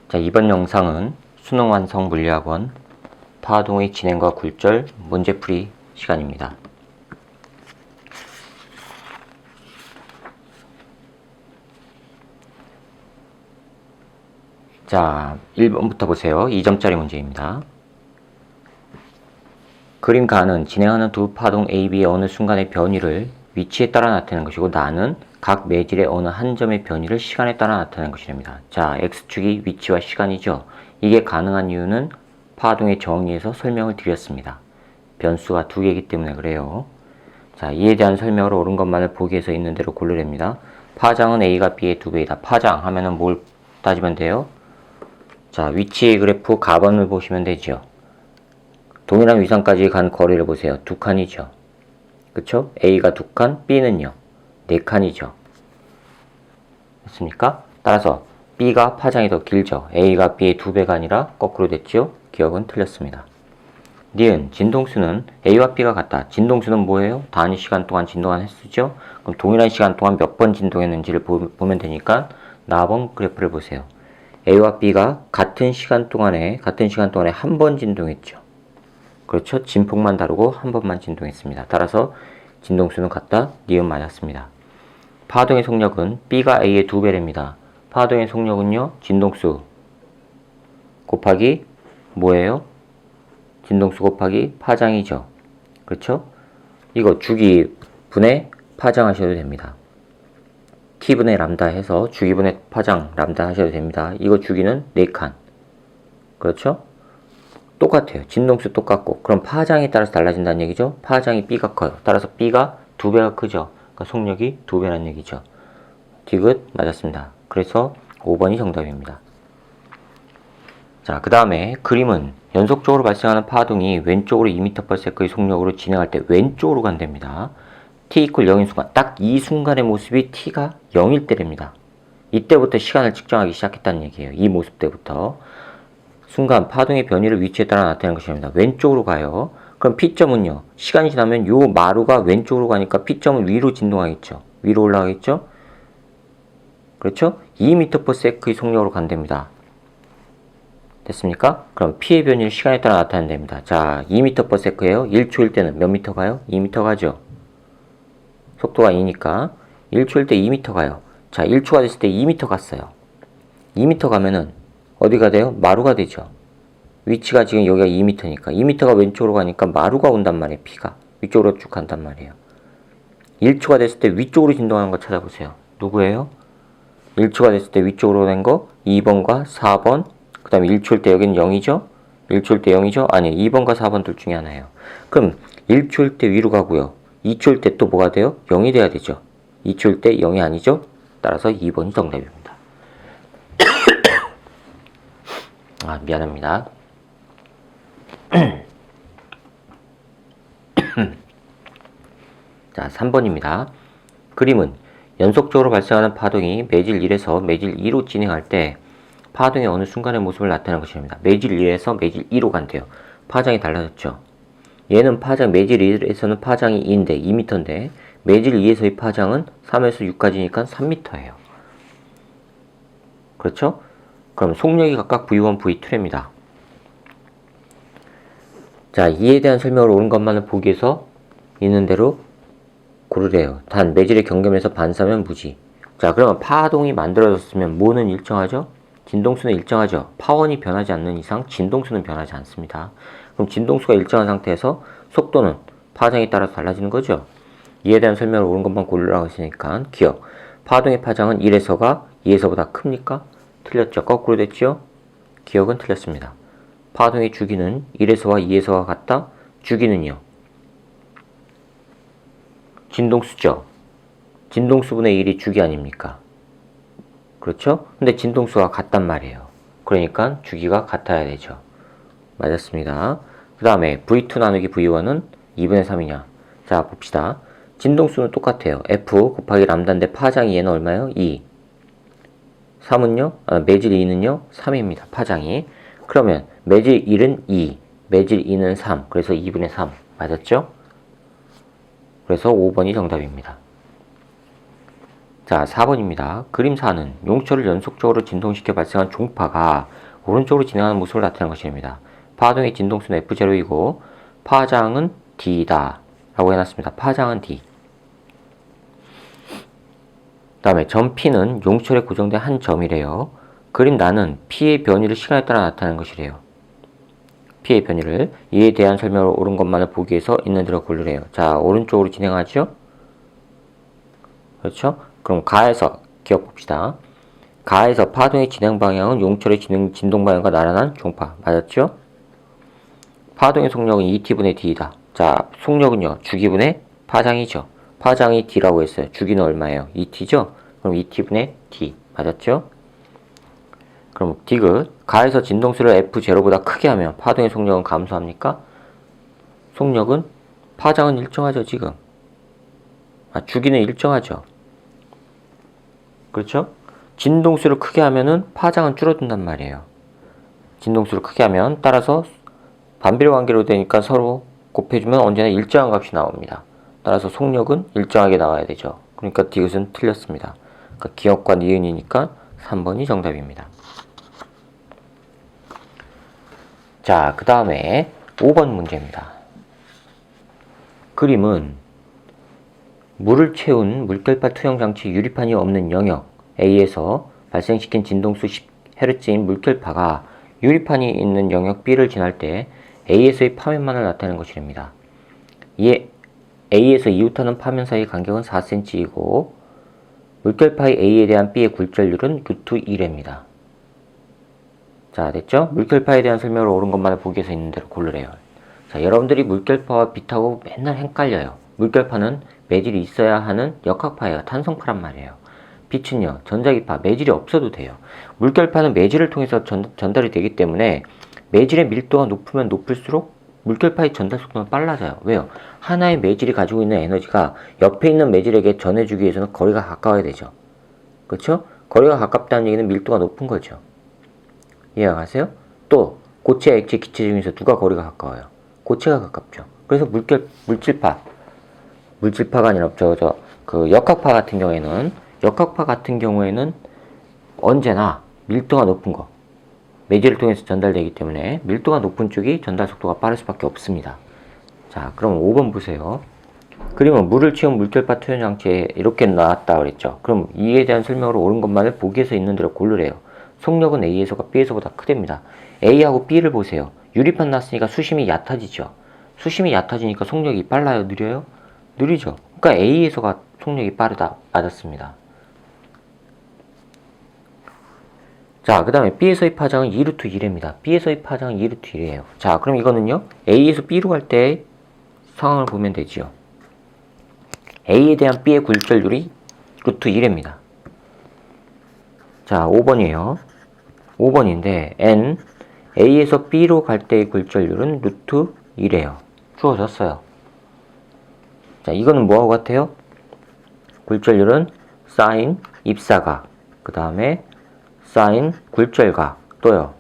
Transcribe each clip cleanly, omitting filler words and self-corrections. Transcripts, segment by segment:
자, 이번 영상은 수능 완성 물리학원 파동의 진행과 굴절 문제풀이 시간입니다. 자, 1번부터 보세요. 2점짜리 문제입니다. 그림 가는 진행하는 두 파동 A, B의 어느 순간의 변이를 위치에 따라 나타내는 것이고 나는 각 매질의 어느 한 점의 변이를 시간에 따라 나타내는 것이랍니다. 자, X축이 위치와 시간이죠. 이게 가능한 이유는 파동의 정의에서 설명을 드렸습니다. 변수가 두 개이기 때문에 그래요. 자, 이에 대한 설명을 옳은 것만을 보기에서 있는 대로 고르랍니다. 파장은 A가 B의 두 배이다. 파장 하면은 뭘 따지면 돼요? 자, 위치의 그래프 가번을 보시면 되죠. 동일한 위상까지 간 거리를 보세요. 두 칸이죠. 그쵸? A가 두 칸, B는요? 네 칸이죠. 됐습니까? 따라서 B가 파장이 더 길죠. A가 B의 두 배가 아니라 거꾸로 됐죠? 기억은 틀렸습니다. 니은, 진동수는 A와 B가 같다. 진동수는 뭐예요? 단위 시간 동안 진동한 횟수죠? 그럼 동일한 시간 동안 몇 번 진동했는지를 보면 되니까 나번 그래프를 보세요. A와 B가 같은 시간 동안에 한 번 진동했죠. 그렇죠? 진폭만 다르고 한 번만 진동했습니다. 따라서 진동수는 같다. 니은 맞았습니다. 파동의 속력은 B가 A의 두 배랍니다. 파동의 속력은요, 진동수 곱하기 뭐예요? 진동수 곱하기 파장이죠. 그렇죠? 이거 주기분의 파장 하셔도 됩니다. T분의 람다 해서 주기분의 파장 람다 하셔도 됩니다. 이거 주기는 4칸. 그렇죠? 똑같아요. 진동수 똑같고. 그럼 파장에 따라서 달라진다는 얘기죠. 파장이 B가 커요. 따라서 B가 두 배가 크죠. 그러니까 속력이 두 배라는 얘기죠. 디귿 맞았습니다. 그래서 5번이 정답입니다. 자, 그 다음에 그림은 연속적으로 발생하는 파동이 왼쪽으로 2m/s의 속력으로 진행할 때 왼쪽으로 간답니다. t = 0인 순간, 딱 이 순간의 모습이 t가 0일 때랍니다. 이때부터 시간을 측정하기 시작했다는 얘기예요. 이 모습 때부터. 순간 파동의 변이를 위치에 따라 나타내는 것입니다. 왼쪽으로 가요. 그럼 P점은요. 시간이 지나면 요 마루가 왼쪽으로 가니까 P점은 위로 진동하겠죠. 위로 올라가겠죠. 그렇죠? 2m/s의 속력으로 간답니다. 됐습니까? 그럼 P의 변이를 시간에 따라 나타낸답니다. 자, 2m/s예요. 1초일 때는 몇 미터 가요? 2m 가죠. 속도가 2니까 1초일 때 2m 가요. 자, 1초가 됐을 때 2m 갔어요. 2m 가면은 어디가 돼요? 마루가 되죠. 위치가 지금 여기가 2m니까 2m가 왼쪽으로 가니까 마루가 온단 말이에요. P가 위쪽으로 쭉 간단 말이에요. 1초가 됐을 때 위쪽으로 진동하는 거 찾아보세요. 누구예요? 1초가 됐을 때 위쪽으로 된 거 2번과 4번. 그 다음에 1초일 때 여기는 0이죠? 1초일 때 0이죠? 아니, 2번과 4번 둘 중에 하나예요. 그럼 1초일 때 위로 가고요. 2초일 때 또 뭐가 돼요? 0이 돼야 되죠. 2초일 때 0이 아니죠? 따라서 2번이 정답입니다. 아, 미안합니다. 자, 3번입니다. 그림은 연속적으로 발생하는 파동이 매질 1에서 매질 2로 진행할 때 파동의 어느 순간의 모습을 나타내는 것입니다. 매질 1에서 매질 2로 간대요. 파장이 달라졌죠. 얘는 매질 1에서는 파장이 2인데 2m인데 매질 2에서의 파장은 3에서 6까지니까 3m예요. 그렇죠? 그럼 속력이 각각 V1, V2랍니다. 자, 이에 대한 설명을 옳은 것만을 보기에서 있는 대로 고르래요. 단, 매질의 경계면에서 반사면 무지. 자, 그러면 파동이 만들어졌으면 뭐는 일정하죠? 진동수는 일정하죠. 파원이 변하지 않는 이상 진동수는 변하지 않습니다. 그럼 진동수가 일정한 상태에서 속도는 파장에 따라서 달라지는 거죠. 이에 대한 설명을 옳은 것만 고르라고 했으니까 기억. 파동의 파장은 1에서가 2에서보다 큽니까? 틀렸죠. 거꾸로 됐죠? 기억은 틀렸습니다. 파동의 주기는 1에서와 2에서와 같다? 주기는요? 진동수죠. 진동수분의 1이 주기 아닙니까? 그렇죠? 근데 진동수가 같단 말이에요. 그러니까 주기가 같아야 되죠. 맞았습니다. 그 다음에 V2 나누기 V1은 2분의 3이냐? 자, 봅시다. 진동수는 똑같아요. F 곱하기 람다인데 파장이 얘는 얼마예요? 2. 3은요? 매질 2는요? 3입니다. 파장이. 그러면 매질 1은 2, 매질 2는 3. 그래서 2분의 3. 맞았죠? 그래서 5번이 정답입니다. 자, 4번입니다. 그림 4는 용처를 연속적으로 진동시켜 발생한 종파가 오른쪽으로 진행하는 모습을 나타내는 것입니다. 파동의 진동수는 F0이고 파장은 D다 라고 해놨습니다. 파장은 D. 그 다음에 점 P는 용철에 고정된 한 점이래요. 그림 나는 P의 변이를 시간에 따라 나타내는 것이래요. P의 변이를 이에 대한 설명을 옳은 것만을 보기 위해서 있는 대로 고르래요. 자, 오른쪽으로 진행하죠? 그렇죠? 그럼 가에서 기억봅시다. 가에서 파동의 진행 방향은 용철의 진동 방향과 나란한 종파. 맞았죠? 파동의 속력은 ET분의 D이다. 자, 속력은요. 주기분의 파장이죠. 파장이 D라고 했어요. 주기는 얼마예요? ET죠? 그럼 ET분의 D. 맞았죠? 그럼 디귿. 가에서 진동수를 F0보다 크게 하면 파동의 속력은 감소합니까? 속력은 파장은 일정하죠, 지금. 주기는 일정하죠. 그렇죠? 진동수를 크게 하면은 파장은 줄어든단 말이에요. 진동수를 크게 하면 따라서 반비례 관계로 되니까 서로 곱해주면 언제나 일정한 값이 나옵니다. 따라서 속력은 일정하게 나와야 되죠. 그러니까 디귿은 틀렸습니다. 그러니까 기억과 니은이니까 3번이 정답입니다. 자, 그 다음에 5번 문제입니다. 그림은 물을 채운 물결파 투영장치 유리판이 없는 영역 A에서 발생시킨 진동수 10Hz인 물결파가 유리판이 있는 영역 B를 지날 때 A에서의 파면만을 나타내는 것이랍니다. 이에 A에서 이웃하는 파면 사이의 간격은 4cm이고 물결파의 A에 대한 B의 굴절률은 루트 2랍니다. 자, 됐죠? 물결파에 대한 설명을 옳은 것만을 보기 위해서 있는 대로 고르래요. 자, 여러분들이 물결파와 빛하고 맨날 헷갈려요. 물결파는 매질이 있어야 하는 역학파예요. 탄성파란 말이에요. 빛은요, 전자기파, 매질이 없어도 돼요. 물결파는 매질을 통해서 전달이 되기 때문에 매질의 밀도가 높으면 높을수록 물결파의 전달 속도는 빨라져요. 왜요? 하나의 매질이 가지고 있는 에너지가 옆에 있는 매질에게 전해주기 위해서는 거리가 가까워야 되죠. 그렇죠? 거리가 가깝다는 얘기는 밀도가 높은 거죠. 이해가 가세요? 또 고체, 액체, 기체 중에서 누가 거리가 가까워요? 고체가 가깝죠. 그래서 물질파가 아니라 역학파 같은 경우에는 언제나 밀도가 높은 거, 매질을 통해서 전달되기 때문에 밀도가 높은 쪽이 전달 속도가 빠를 수밖에 없습니다. 자, 그럼 5번 보세요. 그림은 물을 채운 물결파 투여 장치에 이렇게 나왔다 그랬죠. 그럼 이에 대한 설명을 옳은 것만을 보기 위해서 있는 대로 고르래요. 속력은 A에서가 B에서보다 크답니다. A하고 B를 보세요. 유리판 놨으니까 수심이 얕아지죠. 수심이 얕아지니까 속력이 빨라요? 느려요? 느리죠. 그러니까 A에서가 속력이 빠르다. 맞았습니다. 자, 그 다음에 B에서의 파장은 2루트 1입니다. B에서의 파장은 2루트 1이에요. 자, 그럼 이거는요. A에서 B로 갈 때 상황을 보면 되지요. A에 대한 B의 굴절률이 루트 1입니다. 자, 5번이에요. 5번인데 N A에서 B로 갈 때의 굴절률은 루트 2래요. 주어졌어요. 자, 이거는 뭐하고 같아요? 굴절률은 사인 입사각, 그 다음에 사인 굴절각, 또요.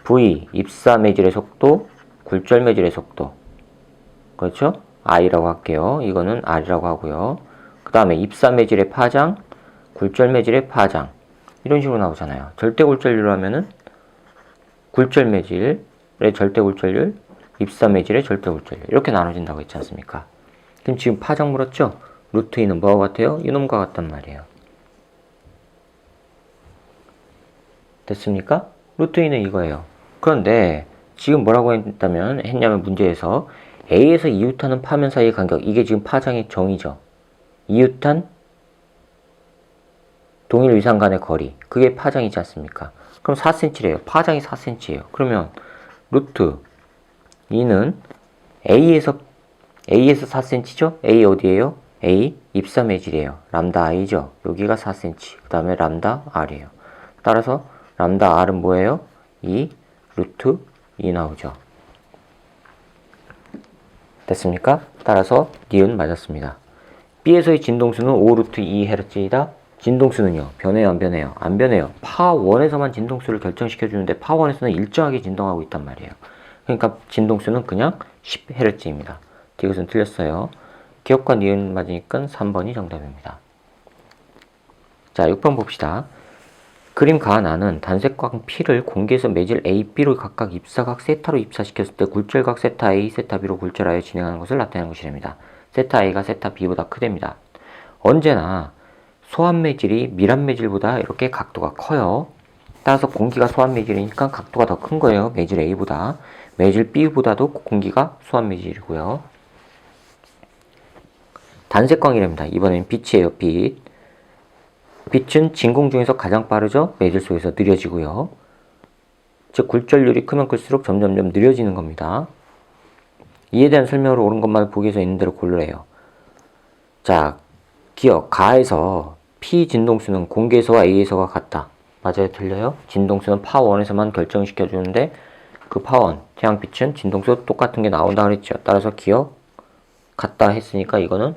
V 입사 매질의 속도, 굴절 매질의 속도. 그렇죠? I라고 할게요. 이거는 R이라고 하고요. 그 다음에 입사 매질의 파장, 굴절 매질의 파장. 이런 식으로 나오잖아요. 절대 굴절률 하면은 굴절 매질의 절대 굴절률, 입사 매질의 절대 굴절률. 이렇게 나눠진다고 했지 않습니까? 그럼 지금 파장 물었죠? 루트 2는 뭐하고 같아요? 이놈과 같단 말이에요. 됐습니까? 루트 2는 이거예요. 그런데 지금 뭐라고 했냐면 문제에서 A에서 이웃하는 파면 사이의 간격, 이게 지금 파장의 정의죠. 이웃한 동일 위상 간의 거리, 그게 파장이지 않습니까? 그럼 4cm래요. 파장이 4cm예요. 그러면 루트 2는 A에서 4cm죠? A 어디예요? A 입사 매질이에요. 람다 I죠? 여기가 4cm. 그 다음에 람다 R이에요. 따라서 람다 R은 뭐예요? 2 루트 2 나오죠. 됐습니까? 따라서 니은 맞았습니다. B에서의 진동수는 5 루트 2Hz이다. 진동수는요, 변해요, 안 변해요? 안 변해요. 파1에서만 진동수를 결정시켜주는데 파1에서는 일정하게 진동하고 있단 말이에요. 그러니까 진동수는 그냥 10Hz입니다. 이것은 틀렸어요. 기억과 니은 맞으니까 3번이 정답입니다. 자, 6번 봅시다. 그림 가 나는 단색광 P를 공개해서 매질 A, B로 각각 입사각 세타로 입사시켰을 때 굴절각 세타 A, 세타 B로 굴절하여 진행하는 것을 나타내는 것이랍니다. 세타 A가 세타 B보다 크답니다. 언제나 소환 매질이 밀합 매질보다 이렇게 각도가 커요. 따라서 공기가 소환 매질이니까 각도가 더 큰 거예요. 매질 A보다. 매질 B보다도 공기가 소환 매질이고요. 단색광이랍니다. 이번엔 빛이에요. 빛. 빛은 진공 중에서 가장 빠르죠. 매질 속에서 느려지고요. 즉 굴절률이 크면 클수록 점점점 느려지는 겁니다. 이에 대한 설명으로 옳은 것만 보기에서 있는 대로 고르래요. 자, 기억 가에서 P 진동수는 공개에서와 A에서가 같다. 맞아요? 틀려요? 진동수는 파1에서만 결정시켜주는데 그 파1, 태양빛은 진동수 똑같은 게 나온다 그랬죠. 따라서 기억 같다 했으니까 이거는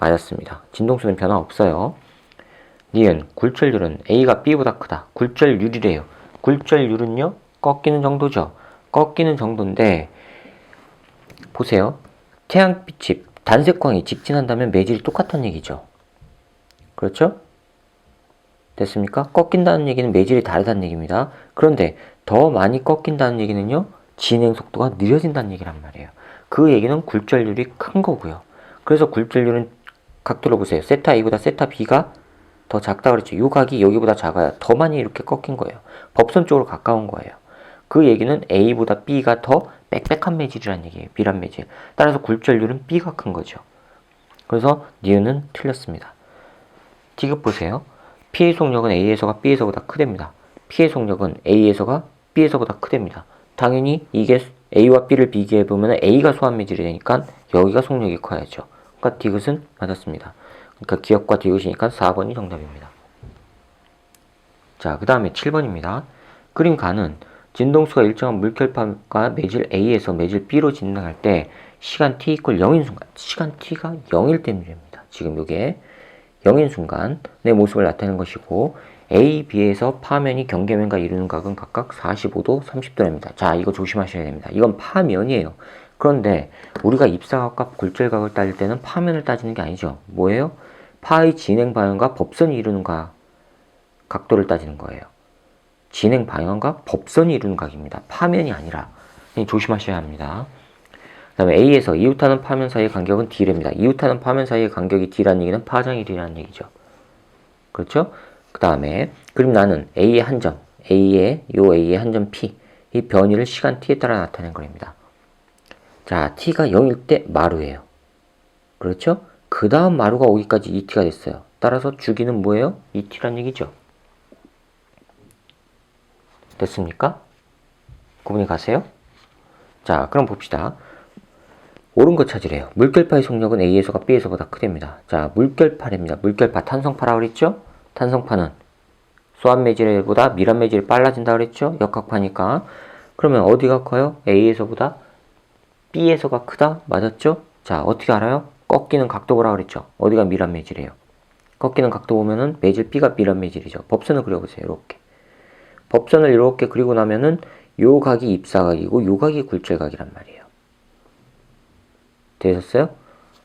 맞았습니다. 진동수는 변화 없어요. 니은 굴절률은 A가 B보다 크다. 굴절률이래요. 굴절률은요? 꺾이는 정도죠. 꺾이는 정도인데 보세요. 태양빛이 단색광이 직진한다면 매질이 똑같다는 얘기죠. 그렇죠? 됐습니까? 꺾인다는 얘기는 매질이 다르다는 얘기입니다. 그런데 더 많이 꺾인다는 얘기는요. 진행 속도가 느려진다는 얘기란 말이에요. 그 얘기는 굴절률이 큰 거고요. 그래서 굴절률은 각도를 보세요. 세타 A보다 세타 B가 더 작다 그랬죠. 요 각이 여기보다 작아요. 더 많이 이렇게 꺾인 거예요. 법선 쪽으로 가까운 거예요. 그 얘기는 A보다 B가 더 빽빽한 매질이라는 얘기예요. 밀합 매질. 따라서 굴절률은 B가 큰 거죠. 그래서 니은은 틀렸습니다. 디귿 보세요. P의 속력은 A에서가 B에서보다 크답니다. P의 속력은 A에서가 B에서보다 크답니다. 당연히 이게 A와 B를 비교해보면 A가 소환 매질이 되니까 여기가 속력이 커야죠. 그러니까 디귿은 맞았습니다. 그러니까 기억과 디귿이니까 4번이 정답입니다. 자, 그 다음에 7번입니다. 그림 가는 진동수가 일정한 물결파가 매질 A에서 매질 B로 진행할 때 시간 t = 0인 순간, 시간 t가 0일 때입니다. 지금 이게 0인 순간 내 모습을 나타내는 것이고 A, B에서 파면이 경계면과 이루는 각은 각각 45도, 30도랍니다. 자, 이거 조심하셔야 됩니다. 이건 파면이에요. 그런데 우리가 입사각과 굴절각을 따질 때는 파면을 따지는 게 아니죠. 뭐예요? 파의 진행 방향과 법선이 이루는 각도를 따지는 거예요. 진행 방향과 법선이 이루는 각입니다. 파면이 아니라. 조심하셔야 합니다. 그 다음에 A에서 이웃하는 파면 사이의 간격은 D랍니다. 이웃하는 파면 사이의 간격이 D라는 얘기는 파장이 D라는 얘기죠. 그렇죠? 그 다음에 그림 나는 A의 한 점, A의 한 점 P, 이 변이를 시간 T에 따라 나타낸 겁니다. 자, T가 0일 때 마루예요. 그렇죠? 그 다음 마루가 오기까지 2T가 됐어요. 따라서 주기는 뭐예요? 2T란 얘기죠. 됐습니까? 구분이 가세요? 자, 그럼 봅시다. 옳은 거 찾으래요. 물결파의 속력은 A에서가 B에서보다 크답니다. 자, 물결파랍니다. 물결파 탄성파라고 그랬죠? 탄성파는 소환 매질보다 밀합 매질이 빨라진다 그랬죠? 역학파니까. 그러면 어디가 커요? A에서보다 B에서가 크다? 맞았죠? 자, 어떻게 알아요? 꺾이는 각도 보라 그랬죠? 어디가 밀합 매질이에요? 꺾이는 각도 보면은 매질 B가 밀합 매질이죠. 법선을 그려보세요. 이렇게. 법선을 이렇게 그리고 나면은 요 각이 입사각이고 요 각이 굴절각이란 말이에요. 되셨어요?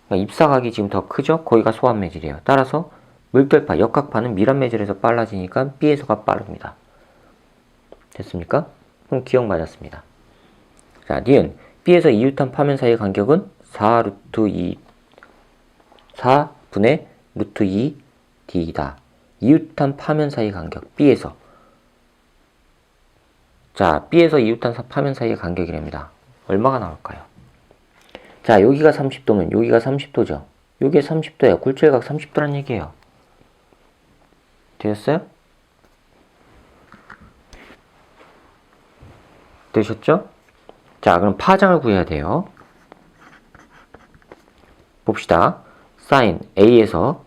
그러니까 입사각이 지금 더 크죠? 거기가 소환 매질이에요. 따라서 물결파, 역학파는 밀합 매질에서 빨라지니까 B에서가 빠릅니다. 됐습니까? 그럼 기억 맞았습니다. 자, 니은 B에서 이웃한 파면 사이의 간격은 4분의 루트 2 D이다. 이웃한 파면 사이의 간격 B에서. 자, B에서 이웃한 파면 사이의 간격이랍니다. 얼마가 나올까요? 자, 여기가 30도면 여기가 30도죠. 여기가 30도예요. 굴절각 30도란 얘기예요. 되셨어요? 되셨죠? 자, 그럼 파장을 구해야 돼요. 봅시다. 사인 A에서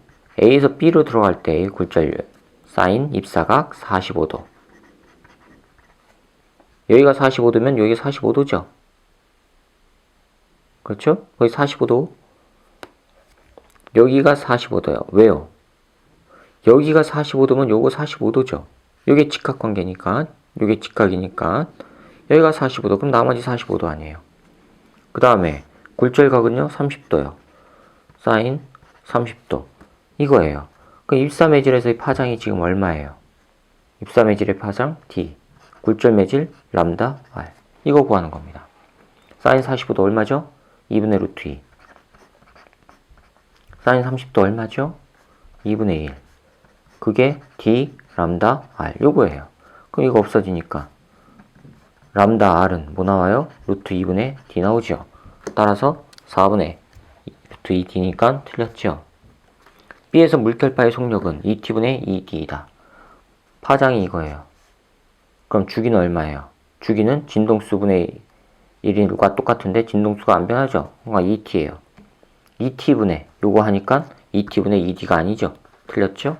B로 들어갈 때의 굴절률. 사인 입사각 45도. 여기가 45도면 여기가 45도죠. 그렇죠? 거기 45도. 여기가 45도요. 왜요? 여기가 45도면 요거 45도죠. 요게 직각관계니까, 요게 직각이니까 여기가 45도. 그럼 나머지 45도 아니에요. 그 다음에 굴절각은요 30도요. 사인 30도. 이거예요. 그 입사매질에서의 파장이 지금 얼마예요? 입사매질의 파장 D, 굴절매질 람다 R. 이거 구하는 겁니다. 사인 45도 얼마죠? 2분의 루트 2. 사인 30도 얼마죠? 2분의 1. 그게 D 람다 R 요거예요. 그럼 이거 없어지니까 람다 R은 뭐 나와요? 루트 2분의 D 나오죠. 따라서 4분의 루트 2D니까 틀렸죠. B에서 물결파의 속력은 2T분의 2D이다. 파장이 이거예요. 그럼 주기는 얼마예요? 주기는 진동수분의 1과 똑같은데 진동수가 안 변하죠? 그러니까 2T예요. 2T분의 요거 하니까 2T분의 2D가 아니죠? 틀렸죠?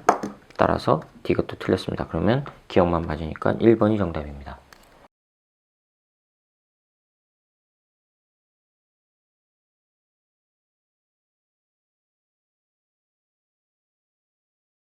따라서 D가 또 틀렸습니다. 그러면 기억만 맞으니까 1번이 정답입니다.